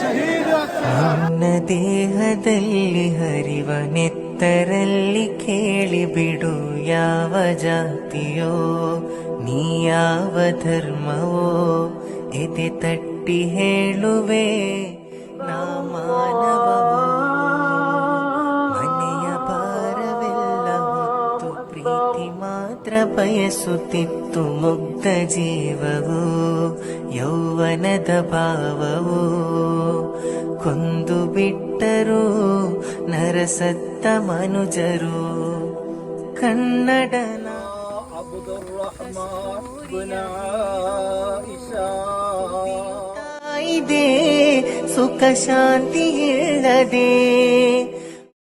ನನ್ನ ದೇಹದಲ್ಲಿ ಹರಿವ ನೆತ್ತರಲ್ಲಿ ಕೇಳಿಬಿಡು ಯಾವ ಜಾತಿಯೋ ನೀ ಯಾವ ಧರ್ಮವೋ ಎದೆ ತಟ್ಟಿ ಹೇಳುವೆ ನಾ ಮಾನವವೋ ಮನೆಯ ಭಾರವೆಲ್ಲ ಹೊತ್ತು ಪ್ರೀತಿ ಮಾತ್ರ ಬಯಸುತ್ತಿತ್ತು ಮುಗ್ಧ ಜೀವವು ಯೌವನದ ಭಾವವು ಕೊಂದು ಬಿಟ್ಟರು ನರಸತ್ತ ಮನುಜರು ಕನ್ನಡನ ಇದೆ ಸುಖ ಶಾಂತಿ ಇಲ್ಲದೆ